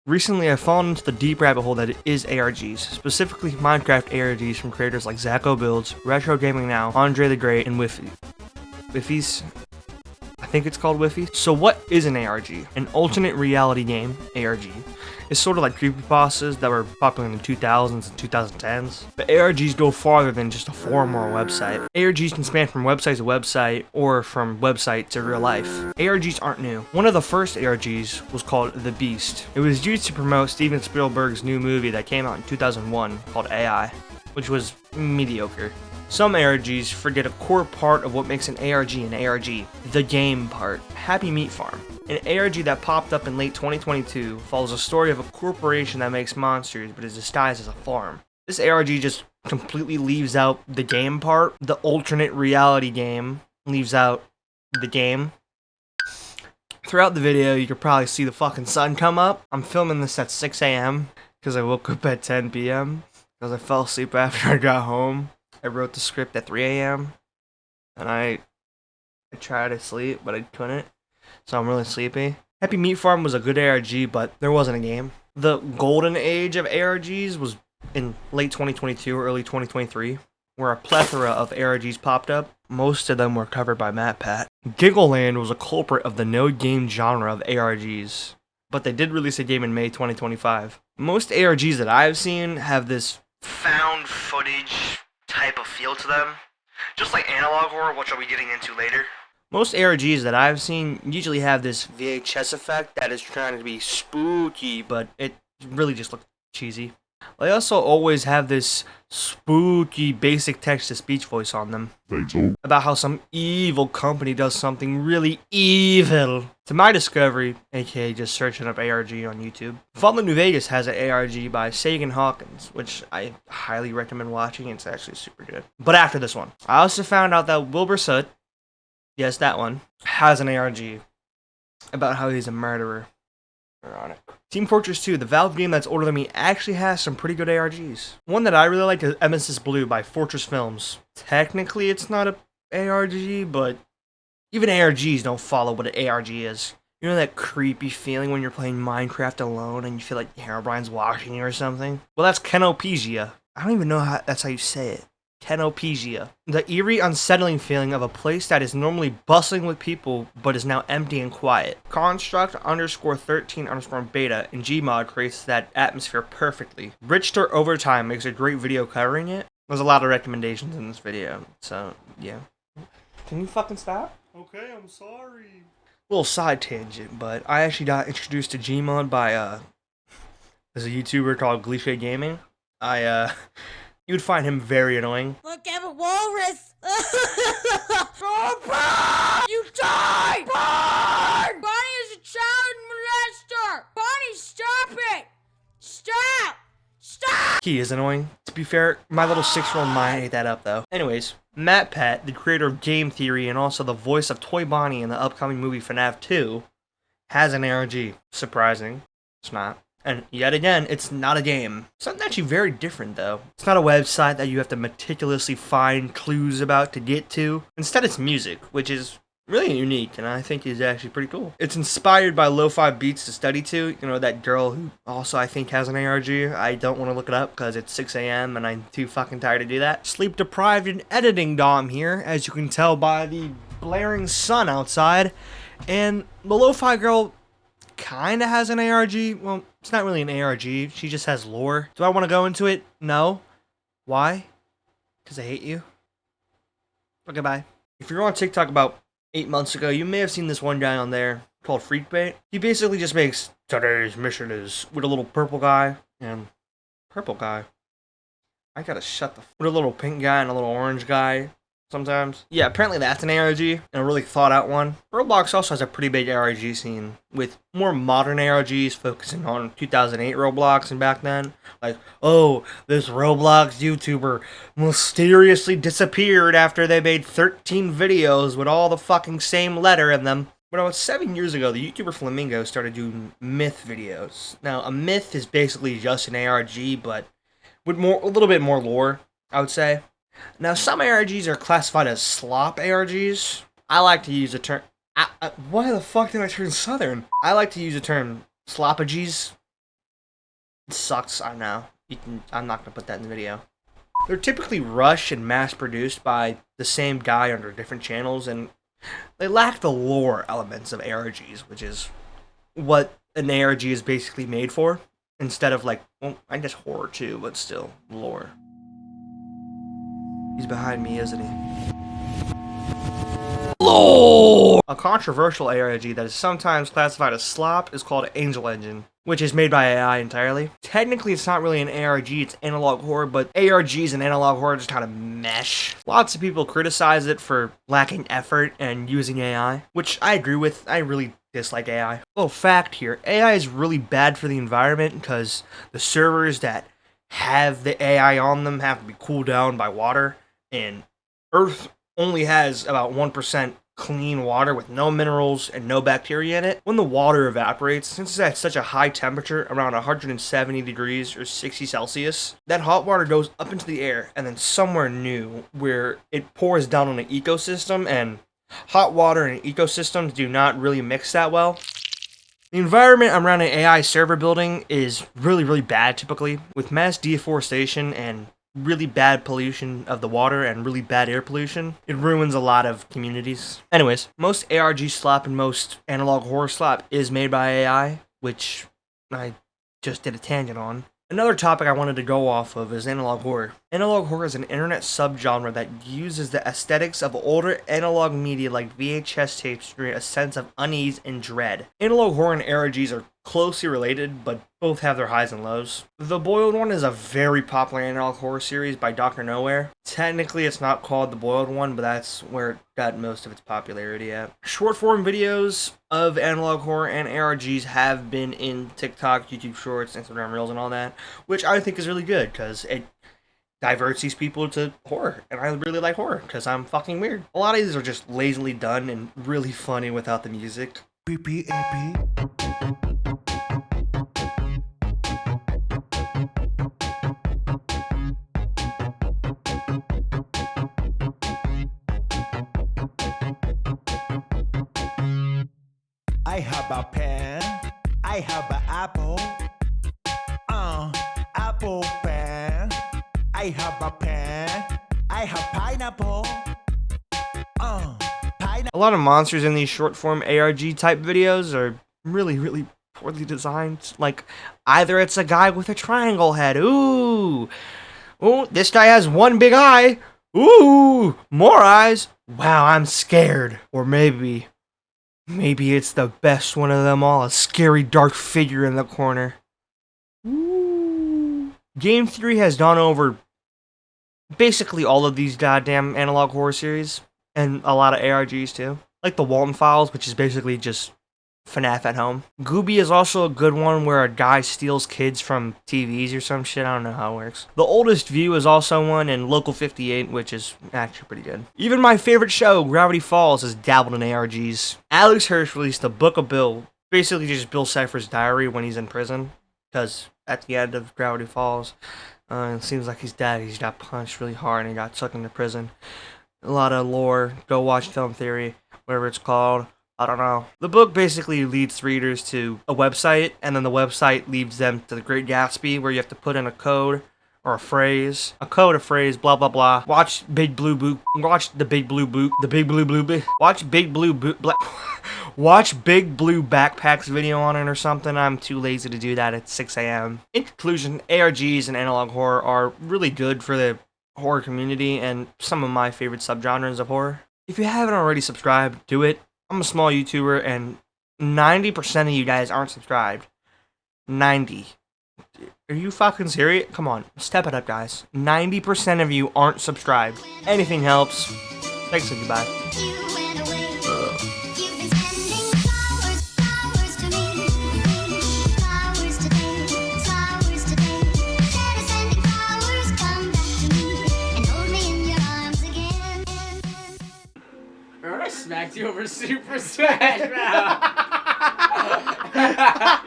Recently, I've fallen into the deep rabbit hole that is ARGs, specifically Minecraft ARGs from creators like Zacko Builds, Retro Gaming Now, Andre the Great, and Whiffy's. I think it's called Whiffy. So what is an ARG? An alternate reality game, ARG, is sort of like creepypastas that were popular in the 2000s and 2010s. But ARGs go farther than just a forum or a website. ARGs can span from website to website or from website to real life. ARGs aren't new. One of the first ARGs was called The Beast. It was used to promote Steven Spielberg's new movie that came out in 2001 called AI, which was mediocre. Some ARGs forget a core part of what makes an ARG, the game part. Happy Meat Farm. An ARG that popped up in late 2022 follows a story of a corporation that makes monsters but is disguised as a farm. This ARG just completely leaves out the game part. The alternate reality game leaves out the game. Throughout the video, you could probably see the fucking sun come up. I'm filming this at 6 a.m. because I woke up at 10 p.m. because I fell asleep after I got home. I wrote the script at 3 a.m. and I tried to sleep, but I couldn't, so I'm really sleepy. Happy Meat Farm was a good ARG, but there wasn't a game. The golden age of ARGs was in late 2022 or early 2023, where a plethora of ARGs popped up. Most of them were covered by MatPat. Giggleland was a culprit of the no-game genre of ARGs, but they did release a game in May 2025. Most ARGs that I've seen have this found footage type of feel to them, just like analog horror, which I'll be getting into later. Most ARGs that I've seen usually have this VHS effect that is trying to be spooky, but it really just looks cheesy. They also always have this spooky basic text-to-speech voice on them about how some evil company does something really evil. To my discovery, aka just searching up ARG on YouTube, Fallout New Vegas has an ARG by Sagan Hawkins, which I highly recommend watching. It's actually super good. But after this one, I also found out that Wilbur Soot, yes, that one, has an ARG about how he's a murderer. Ironic. Team Fortress 2, the Valve game that's older than me, actually has some pretty good ARGs. One that I really like is Emesis Blue by Fortress Films. Technically, it's not a ARG, but even ARGs don't follow what an ARG is. You know that creepy feeling when you're playing Minecraft alone and you feel like Herobrine's watching you or something? Well, that's Kenopesia. I don't even know how that's how you say it. Kenopesia. The eerie, unsettling feeling of a place that is normally bustling with people, but is now empty and quiet. Construct_13_beta in Gmod creates that atmosphere perfectly. Bridgestore Overtime makes a great video covering it. There's a lot of recommendations in this video, so yeah. Can you fucking stop? Okay, I'm sorry. Little side tangent, but I actually got introduced to Gmod by there's a YouTuber called Gliche Gaming. You would find him very annoying. Look at a walrus! You die! Burn! Bonnie is a child molester! Bonnie, stop it! Stop! Stop! He is annoying. To be fair, my little 6-year-old mind ate that up though. Anyways, MatPat, the creator of Game Theory and also the voice of Toy Bonnie in the upcoming movie FNAF 2, has an ARG. Surprising. It's not. And yet again, it's not a game. Something actually very different though. It's not a website that you have to meticulously find clues about to get to. Instead, it's music, which is really unique and I think is actually pretty cool. It's inspired by lo-fi beats to study to. You know, that girl who also I think has an ARG. I don't want to look it up because it's 6 a.m. and I'm too fucking tired to do that. Sleep deprived and editing Dom here, as you can tell by the blaring sun outside. And the lo-fi girl kinda has an ARG. Well, it's not really an ARG. She just has lore. Do I want to go into it? No. Why? Because I hate you. Okay, bye. If you're on TikTok about 8 months ago, you may have seen this one guy on there called Freakbait. He basically just makes today's mission is with a little purple guy and purple guy. I gotta shut the with a little pink guy and a little orange guy. Sometimes. Yeah, apparently that's an ARG, and a really thought out one. Roblox also has a pretty big ARG scene, with more modern ARGs focusing on 2008 Roblox and back then. Like, oh, this Roblox YouTuber mysteriously disappeared after they made 13 videos with all the fucking same letter in them. But about 7 years ago, the YouTuber Flamingo started doing myth videos. Now, a myth is basically just an ARG, but with a little bit more lore, I would say. Now, some ARGs are classified as slop ARGs. I like to use the term... why the fuck did I turn southern? I like to use the term sloppages It sucks, I know. I'm not gonna put that in the video. They're typically rushed and mass-produced by the same guy under different channels, and they lack the lore elements of ARGs, which is what an ARG is basically made for, instead of like, well, I guess horror too, but still, lore. He's behind me, isn't he? Lore! A controversial ARG that is sometimes classified as slop is called Angel Engine, which is made by AI entirely. Technically, it's not really an ARG, it's analog horror, but ARGs and analog horror just kind of mesh. Lots of people criticize it for lacking effort and using AI, which I agree with. I really dislike AI. Little fact here, AI is really bad for the environment because the servers that have the AI on them have to be cooled down by water, and Earth only has about 1% clean water with no minerals and no bacteria in it. When the water evaporates, since it's at such a high temperature, around 170 degrees or 60 Celsius, that hot water goes up into the air and then somewhere new where it pours down on an ecosystem, and hot water and ecosystems do not really mix that well. The environment around an AI server building is really bad typically, with mass deforestation and really bad pollution of the water and really bad air pollution. It ruins a lot of communities. Anyways, most ARG slop and most analog horror slop is made by AI, which I just did a tangent on. Another topic I wanted to go off of is analog horror. Analog horror is an internet subgenre that uses the aesthetics of older analog media like VHS tapes to create a sense of unease and dread. Analog horror and ARGs are closely related, but both have their highs and lows. The Boiled One is a very popular analog horror series by Dr. Nowhere. Technically, it's not called The Boiled One, but that's where it got most of its popularity at. Short form videos of analog horror and ARGs have been in TikTok, YouTube Shorts, Instagram Reels, and all that, which I think is really good because it diverts these people to horror, and I really like horror because I'm fucking weird. A lot of these are just lazily done and really funny without the music. Creepy AP. I have a pen, I have an apple, apple pen. I have a pen, I have pineapple, pineapple. A lot of monsters in these short form ARG type videos are really poorly designed. Like, either it's a guy with a triangle head, ooh, this guy has one big eye, ooh, more eyes, wow, I'm scared. Or maybe it's the best one of them all, a scary dark figure in the corner. Ooh. Game 3 has gone over basically all of these goddamn analog horror series, and a lot of ARGs too. Like the Walton Files, which is basically just FNAF at home. Gooby is also a good one where a guy steals kids from TVs or some shit. I don't know how it works. The Oldest View is also one, and Local 58, which is actually pretty good. Even my favorite show, Gravity Falls, has dabbled in ARGs. Alex Hirsch released the Book of Bill, basically just Bill Cipher's diary when he's in prison, because at the end of Gravity Falls, it seems like he's dead. He's got punched really hard and he got sucked into prison. A lot of lore. Go watch Film Theory, whatever it's called. I don't know. The book basically leads readers to a website, and then the website leads them to the Great Gatsby, where you have to put in a code or a phrase. A code, a phrase, blah, blah, blah. Watch Big Blue Book. Watch the Big Blue Book. The Big Blue Book. Watch Big Blue Book. Watch Big Blue Backpacks video on it or something. I'm too lazy to do that at 6 a.m. In conclusion, ARGs and analog horror are really good for the horror community and some of my favorite subgenres of horror. If you haven't already subscribed, do it. I'm a small YouTuber, and 90% of you guys aren't subscribed. 90. Are you fucking serious? Come on, step it up, guys. 90% of you aren't subscribed. Anything helps. Thanks and goodbye. Remember I smacked you over Super Smash Bros.